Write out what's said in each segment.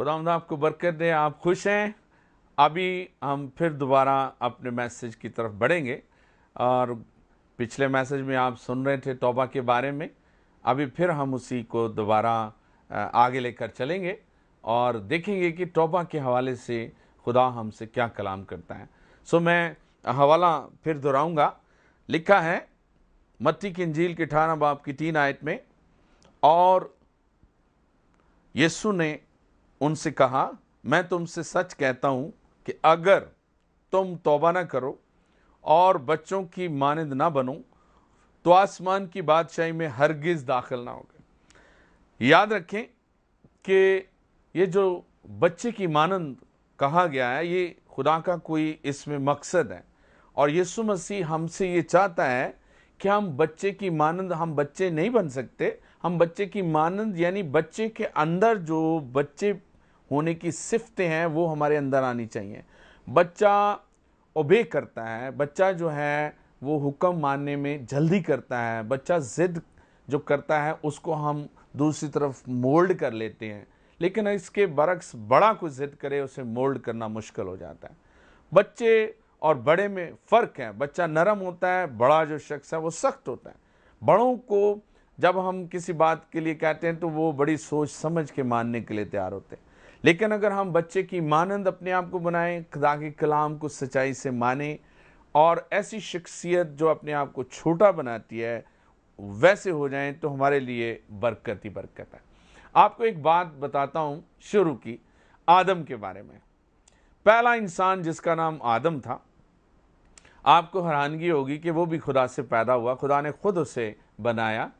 खुदावंद आपको बरकत दे। आप खुश हैं? अभी हम फिर दोबारा अपने मैसेज की तरफ बढ़ेंगे और पिछले मैसेज में आप सुन रहे थे तौबा के बारे में। अभी फिर हम उसी को दोबारा आगे लेकर चलेंगे और देखेंगे कि तौबा के हवाले से खुदा हमसे क्या कलाम करता है। सो मैं हवाला फिर दोहराऊंगा। लिखा है मत्ती की इंजील के 18 बाब की 3 आयत में, और यीशु ने उनसे कहा, मैं तुमसे सच कहता हूं कि अगर तुम तौबा न करो और बच्चों की मानंद ना बनो तो आसमान की बादशाही में हरगिज दाखिल ना होगे। याद रखें कि ये जो बच्चे की मानंद कहा गया है, ये खुदा का कोई इसमें मकसद है और यीशु मसीह हमसे ये चाहता है कि हम बच्चे की मानंद, हम बच्चे नहीं बन सकते, हम बच्चे की मानंद यानी बच्चे के अंदर जो बच्चे होने की सिफतें हैं वो हमारे अंदर आनी चाहिए। बच्चा ओबे करता है, बच्चा जो है वो हुक्म मानने में जल्दी करता है, बच्चा जिद जो करता है उसको हम दूसरी तरफ मोल्ड कर लेते हैं, लेकिन इसके बरक्स बड़ा कुछ जिद करे उसे मोल्ड करना मुश्किल हो जाता है। बच्चे और बड़े में फ़र्क है। बच्चा नरम होता है, बड़ा जो शख्स है वो सख्त होता है। बड़ों को जब हम किसी बात के लिए कहते हैं तो वो बड़ी सोच समझ के मानने के लिए तैयार होते हैं, लेकिन अगर हम बच्चे की मानंद अपने आप को बनाएं, खुदा के कलाम को सच्चाई से माने और ऐसी शख्सियत जो अपने आप को छोटा बनाती है वैसे हो जाएं तो हमारे लिए बरकत ही बरकत है। आपको एक बात बताता हूं शुरू की, आदम के बारे में। पहला इंसान जिसका नाम आदम था, आपको हैरानगी होगी कि वो भी खुदा से पैदा हुआ, खुदा ने खुद उसे बनाया।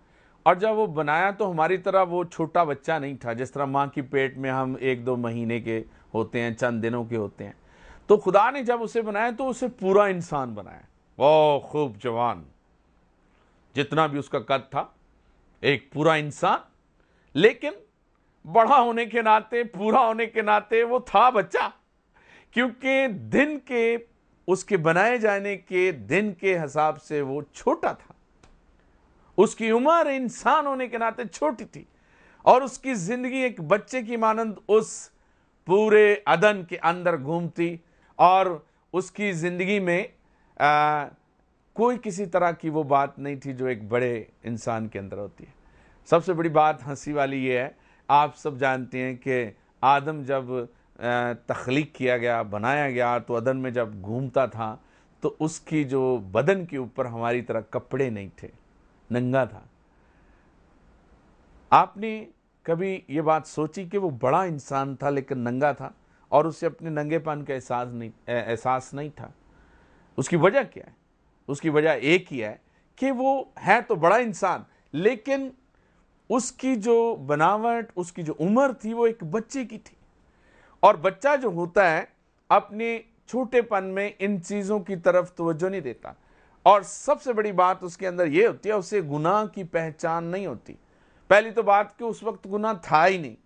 और जब वो बनाया तो हमारी तरह वो छोटा बच्चा नहीं था, जिस तरह माँ की पेट में हम 1-2 महीने के होते हैं, चंद दिनों के होते हैं। तो खुदा ने जब उसे बनाया तो उसे पूरा इंसान बनाया, वो खूब जवान, जितना भी उसका कद था, एक पूरा इंसान। लेकिन बड़ा होने के नाते, पूरा होने के नाते वो था बच्चा, क्योंकि दिन के उसके बनाए जाने के दिन के हिसाब से वो छोटा था। उसकी उम्र इंसान होने के नाते छोटी थी और उसकी जिंदगी एक बच्चे की मानंद उस पूरे अदन के अंदर घूमती और उसकी जिंदगी में कोई किसी तरह की वो बात नहीं थी जो एक बड़े इंसान के अंदर होती है। सबसे बड़ी बात हंसी वाली ये है, आप सब जानते हैं कि आदम जब तख्लीक किया गया, बनाया गया, तो अदन में जब घूमता था तो उसकी जो बदन के ऊपर हमारी तरह कपड़े नहीं थे, नंगा था। आपने कभी ये बात सोची कि वो बड़ा इंसान था लेकिन नंगा था और उसे अपने नंगेपन का एहसास नहीं था? उसकी वजह क्या है? उसकी वजह एक ही है कि वो है तो बड़ा इंसान, लेकिन उसकी जो बनावट, उसकी जो उम्र थी वो एक बच्चे की थी। और बच्चा जो होता है अपने छोटेपन में इन चीज़ों की तरफ तवज्जो नहीं देता। और सबसे बड़ी बात उसके अंदर ये होती है, उसे गुनाह की पहचान नहीं होती। पहली तो बात कि उस वक्त गुनाह था ही नहीं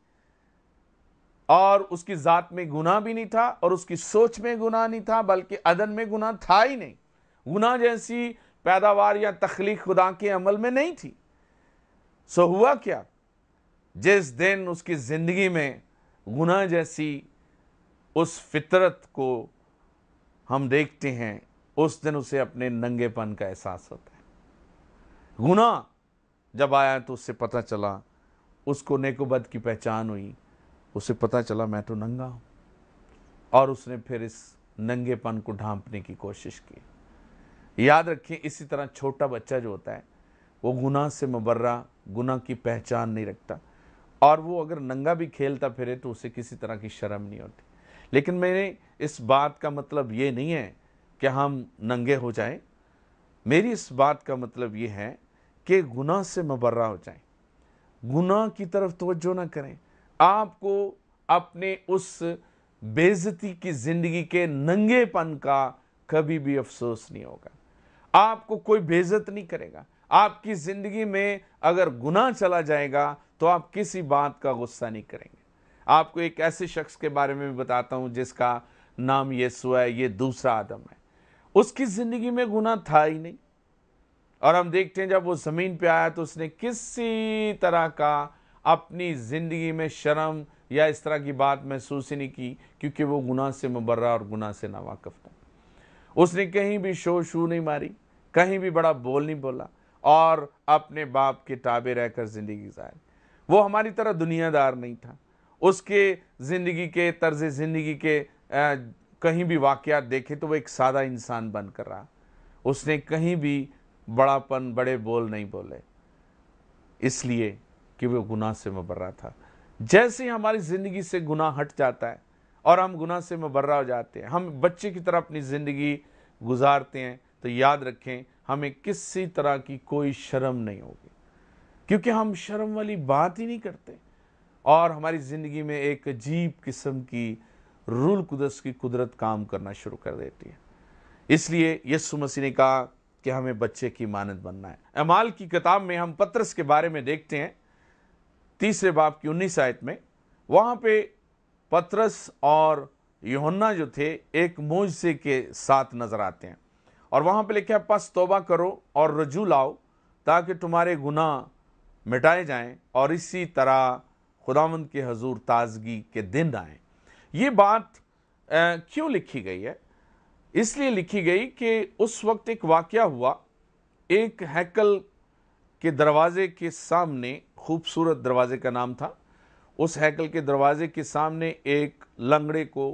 और उसकी ज़ात में गुनाह भी नहीं था और उसकी सोच में गुनाह नहीं था, बल्कि अदन में गुनाह था ही नहीं। गुनाह जैसी पैदावार या तख्लीक खुदा के अमल में नहीं थी। सो हुआ क्या, जिस दिन उसकी ज़िंदगी में गुनाह जैसी उस फितरत को हम देखते हैं, उस दिन उसे अपने नंगेपन का एहसास होता है। गुनाह जब आया तो उससे पता चला, उसको नेकोबद की पहचान हुई, उसे पता चला मैं तो नंगा हूं, और उसने फिर इस नंगेपन को ढांपने की कोशिश की। याद रखिए, इसी तरह छोटा बच्चा जो होता है वो गुनाह से मुबर्रा, गुनाह की पहचान नहीं रखता, और वो अगर नंगा भी खेलता फिरे तो उसे किसी तरह की शर्म नहीं होती। लेकिन मेरे इस बात का मतलब ये नहीं है कि हम नंगे हो जाएं। मेरी इस बात का मतलब ये है कि गुनाह से मुबर्रा हो जाएं, गुनाह की तरफ तवज्जो ना करें। आपको अपने उस बेइज्जती की जिंदगी के नंगेपन का कभी भी अफसोस नहीं होगा। आपको कोई बेइज्जत नहीं करेगा। आपकी जिंदगी में अगर गुनाह चला जाएगा तो आप किसी बात का गुस्सा नहीं करेंगे। आपको एक ऐसे शख्स के बारे में भी बताता हूं जिसका नाम यीशु है। ये दूसरा आदम है। उसकी जिंदगी में गुनाह था ही नहीं, और हम देखते हैं जब वो जमीन पे आया तो उसने किसी तरह का अपनी जिंदगी में शर्म या इस तरह की बात महसूस ही नहीं की, क्योंकि वो गुनाह से मुबर्रा और गुनाह से नावाकिफ था। उसने कहीं भी शो शू नहीं मारी, कहीं भी बड़ा बोल नहीं बोला और अपने बाप के ताबे रहकर जिंदगी गुजारी। वो हमारी तरह दुनियादार नहीं था। उसके ज़िंदगी के तर्ज ज़िंदगी के कहीं भी वाक़यात देखे तो वो एक सादा इंसान बनकर रहा। उसने कहीं भी बड़ापन, बड़े बोल नहीं बोले, इसलिए कि वो गुनाह से मुबर्रा था। जैसे ही हमारी ज़िंदगी से गुनाह हट जाता है और हम गुनाह से मुबर्रा हो जाते हैं, हम बच्चे की तरह अपनी ज़िंदगी गुजारते हैं, तो याद रखें हमें किसी तरह की कोई शर्म नहीं होगी, क्योंकि हम शर्म वाली बात ही नहीं करते और हमारी ज़िंदगी में एक अजीब किस्म की रूल कुदस की कुदरत काम करना शुरू कर देती है। इसलिए यीशु मसीह ने कहा कि हमें बच्चे की मानद बनना है। अमाल की किताब में हम पतरस के बारे में देखते हैं, 3 बाब की 19 आयत में। वहाँ पे पतरस और यूहन्ना जो थे एक मोजज़े के साथ नजर आते हैं और वहाँ पे लिखा है, पस तौबा करो और रजू लाओ ताकि तुम्हारे गुनाह मिटाए जाएं और इसी तरह खुदावंद के हजूर ताजगी के दिन आए। ये बात क्यों लिखी गई है? इसलिए लिखी गई कि उस वक्त एक वाकया हुआ। एक हैकल के दरवाजे के सामने, खूबसूरत दरवाजे का नाम था, उस हैकल के दरवाजे के सामने एक लंगड़े को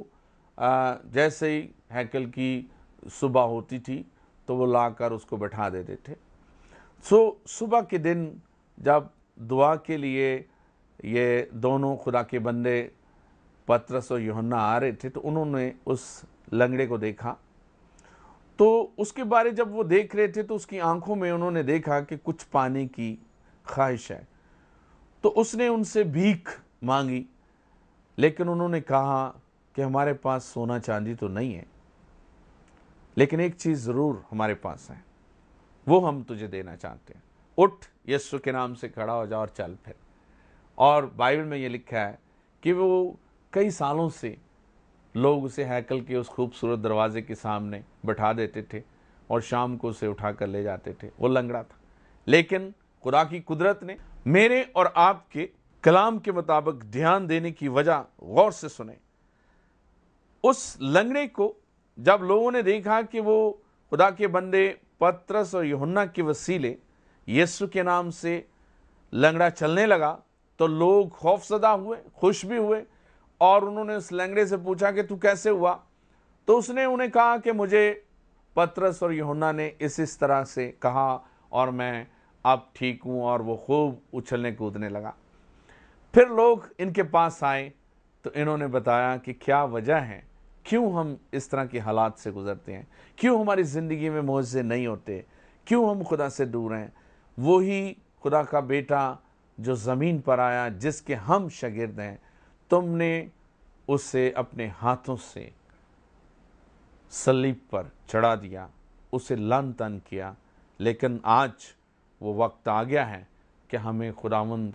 जैसे ही हैकल की सुबह होती थी तो वो लाकर उसको बैठा देते थे। सुबह के दिन जब दुआ के लिए ये दोनों खुदा के बंदे पतरस और यूहन्ना आ रहे थे तो उन्होंने उस लंगड़े को देखा। तो उसके बारे जब वो देख रहे थे तो उसकी आंखों में उन्होंने देखा कि कुछ पाने की ख्वाहिश है। तो उसने उनसे भीख मांगी, लेकिन उन्होंने कहा कि हमारे पास सोना चांदी तो नहीं है, लेकिन एक चीज़ ज़रूर हमारे पास है, वो हम तुझे देना चाहते हैं। उठ, यीशु के नाम से खड़ा हो जा और चल फिर। और बाइबल में ये लिखा है कि वो कई सालों से लोग उसे हैकल के उस खूबसूरत दरवाजे के सामने बैठा देते थे और शाम को उसे उठा कर ले जाते थे। वो लंगड़ा था, लेकिन खुदा की कुदरत ने मेरे और आपके कलाम के मुताबिक ध्यान देने की वजह गौर से सुने। उस लंगड़े को जब लोगों ने देखा कि वो खुदा के बंदे पतरस और यूहन्ना के वसीले यीशु के नाम से लंगड़ा चलने लगा, तो लोग खौफजदा हुए, खुश भी हुए और उन्होंने उस लंगड़े से पूछा कि तू कैसे हुआ? तो उसने उन्हें कहा कि मुझे पतरस और यूहन्ना ने इस तरह से कहा और मैं अब ठीक हूँ, और वो खूब उछलने कूदने लगा। फिर लोग इनके पास आए तो इन्होंने बताया कि क्या वजह है, क्यों हम इस तरह के हालात से गुजरते हैं, क्यों हमारी ज़िंदगी में मौजे नहीं होते, क्यों हम खुदा से दूर हैं। वही खुदा का बेटा जो ज़मीन पर आया, जिसके हम शागिर्द हैं, तुमने उसे अपने हाथों से सलीब पर चढ़ा दिया, उसे लन तन किया, लेकिन आज वो वक्त आ गया है कि हमें खुदावंद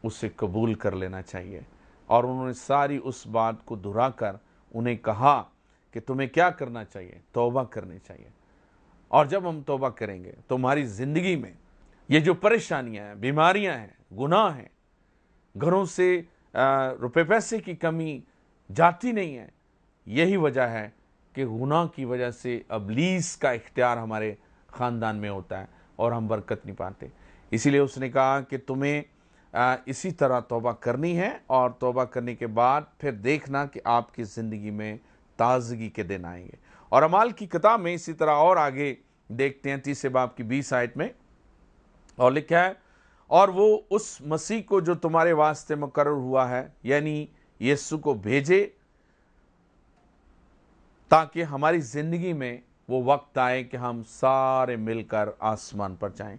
उसे कबूल कर लेना चाहिए। और उन्होंने सारी उस बात को दोहरा कर उन्हें कहा कि तुम्हें क्या करना चाहिए, तौबा करनी चाहिए। और जब हम तौबा करेंगे तो हमारी ज़िंदगी में ये जो परेशानियां हैं, बीमारियां हैं, गुनाह हैं, घरों से रुपए पैसे की कमी जाती नहीं है। यही वजह है कि गुनाह की वजह से इब्लीस का इख्तियार हमारे ख़ानदान में होता है और हम बरकत नहीं पाते। इसीलिए उसने कहा कि तुम्हें इसी तरह तौबा करनी है और तौबा करने के बाद फिर देखना कि आपकी ज़िंदगी में ताज़गी के दिन आएंगे। और अमाल की किताब में इसी तरह और आगे देखते हैं 3 बाब की 20 आयत में, और लिखा है, और वो उस मसीह को जो तुम्हारे वास्ते मुकर्रर हुआ है, यानी यीशु को भेजे, ताकि हमारी ज़िंदगी में वो वक्त आए कि हम सारे मिलकर आसमान पर जाएं।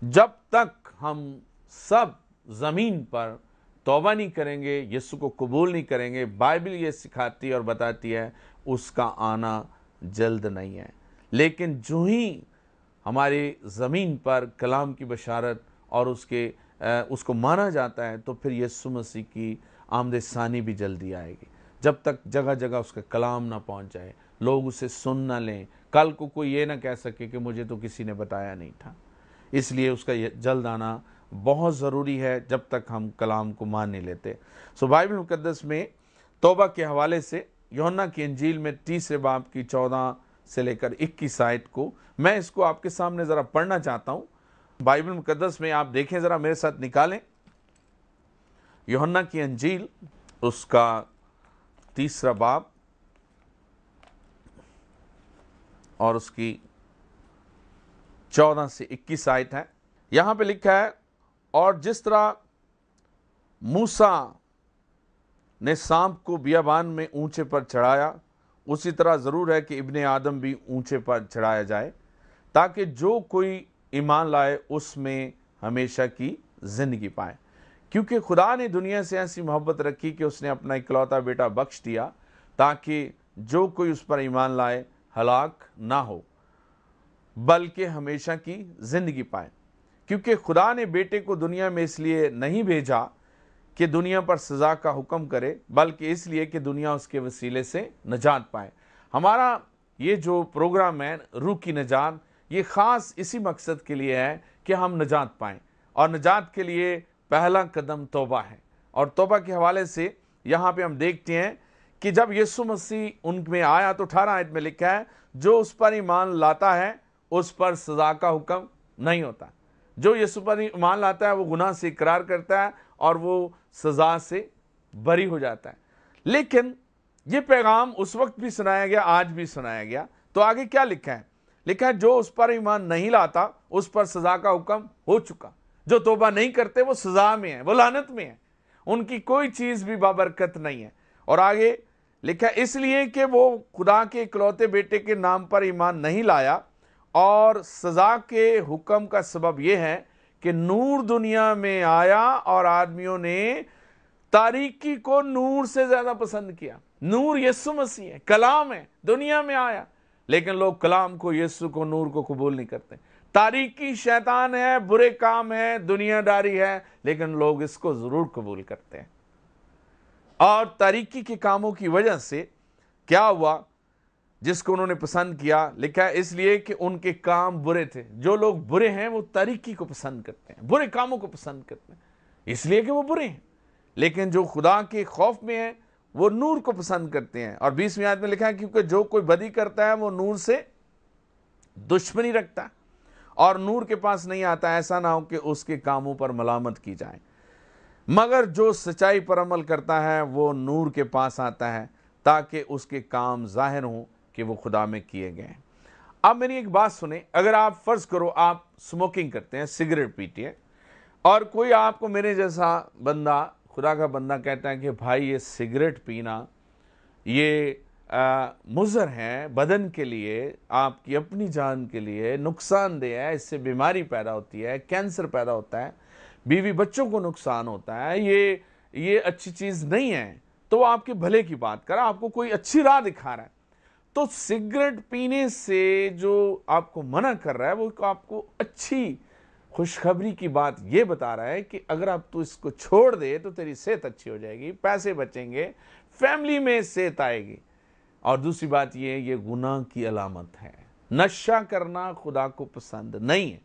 जब तक हम सब ज़मीन पर तौबा नहीं करेंगे, यीशु को कबूल नहीं करेंगे, बाइबल ये सिखाती और बताती है उसका आना जल्द नहीं है। लेकिन जो ही हमारी ज़मीन पर कलाम की बशारत और उसको माना जाता है, तो फिर यीशु मसीह की आमद सानी भी जल्दी आएगी। जब तक जगह जगह उसका कलाम ना पहुंच जाए, लोग उसे सुन ना लें, कल को कोई ये ना कह सके कि मुझे तो किसी ने बताया नहीं था। इसलिए उसका जल्द आना बहुत ज़रूरी है जब तक हम कलाम को मान नहीं लेते। सो बाइबल मुकद्दस में तौबा के हवाले से यूहन्ना की इंजील में 30 बाब की 14 से लेकर 21 आयत को मैं इसको आपके सामने ज़रा पढ़ना चाहता हूँ। बाइबल मुकद्दस में आप देखें, ज़रा मेरे साथ निकालें यूहन्ना की इंजील उसका 30 बाब और उसकी 14 से 21 आयत है। यहाँ पे लिखा है, और जिस तरह मूसा ने सांप को बियाबान में ऊंचे पर चढ़ाया, उसी तरह ज़रूर है कि इब्ने आदम भी ऊंचे पर चढ़ाया जाए, ताकि जो कोई ईमान लाए उसमें हमेशा की ज़िंदगी पाए। क्योंकि खुदा ने दुनिया से ऐसी मोहब्बत रखी कि उसने अपना इकलौता बेटा बख्श दिया, ताकि जो कोई उस पर ईमान लाए हलाक ना हो बल्कि हमेशा की ज़िंदगी पाए। क्योंकि खुदा ने बेटे को दुनिया में इसलिए नहीं भेजा कि दुनिया पर सज़ा का हुक्म करे, बल्कि इसलिए कि दुनिया उसके वसीले से नजात पाए। हमारा ये जो प्रोग्राम है रूह की नजात, ये ख़ास इसी मकसद के लिए है कि हम नजात पाएँ, और नजात के लिए पहला कदम तौबा है। और तौबा के हवाले से यहाँ पे हम देखते हैं कि जब यीशु मसीह उनमें आया तो 18 आयत में लिखा है, जो उस पर ईमान लाता है उस पर सज़ा का हुक्म नहीं होता। जो यीशु पर ईमान लाता है वो गुनाह से इकरार करता है और वो सज़ा से बरी हो जाता है। लेकिन ये पैगाम उस वक्त भी सुनाया गया, आज भी सुनाया गया। तो आगे क्या लिखा है? लिखा है, जो उस पर ईमान नहीं लाता उस पर सज़ा का हुक्म हो चुका। जो तौबा नहीं करते वो सज़ा में है, वो लानत में है, उनकी कोई चीज़ भी बाबरकत नहीं है। और आगे लिखा है, इसलिए कि वो खुदा के इकलौते बेटे के नाम पर ईमान नहीं लाया, और सज़ा के हुक्म का सबब यह है कि नूर दुनिया में आया और आदमियों ने तारीकी को नूर से ज़्यादा पसंद किया। नूर यीशु मसीह है, कलाम है, दुनिया में आया, लेकिन लोग कलाम को, यीशु को, नूर को कबूल नहीं करते। तारीकी शैतान है, बुरे काम है, दुनियादारी है, लेकिन लोग इसको ज़रूर कबूल करते हैं। और तारीकी के कामों की वजह से क्या हुआ? जिसको उन्होंने पसंद किया, लिखा है इसलिए कि उनके काम बुरे थे। जो लोग बुरे हैं वो तारीकी को पसंद करते हैं, बुरे कामों को पसंद करते हैं, इसलिए कि वो बुरे हैं। लेकिन जो खुदा के खौफ में है वो नूर को पसंद करते हैं। और 20वीं आयत में लिखा है, क्योंकि जो कोई बदी करता है वो नूर से दुश्मनी रखता है और नूर के पास नहीं आता, ऐसा ना हो कि उसके कामों पर मलामत की जाए। मगर जो सच्चाई पर अमल करता है वो नूर के पास आता है, ताकि उसके काम जाहिर हों कि वो खुदा में किए गए हैं। अब मेरी एक बात सुने, अगर आप फर्ज करो आप स्मोकिंग करते हैं, सिगरेट पीते हैं, और कोई आपको मेरे जैसा बंदा, खुदा का बंदा कहता है कि भाई ये सिगरेट पीना ये मुज़र है बदन के लिए, आपकी अपनी जान के लिए नुकसानदेह है, इससे बीमारी पैदा होती है, कैंसर पैदा होता है, बीवी बच्चों को नुकसान होता है, ये अच्छी चीज़ नहीं है, तो वो आपके भले की बात कर रहा है, आपको कोई अच्छी राह दिखा रहा है। तो सिगरेट पीने से जो आपको मना कर रहा है वो आपको अच्छी खुशखबरी की बात ये बता रहा है कि अगर आप तो इसको छोड़ दे तो तेरी सेहत अच्छी हो जाएगी, पैसे बचेंगे, फैमिली में सेहत आएगी। और दूसरी बात ये गुनाह की अलामत है। नशा करना खुदा को पसंद नहीं है।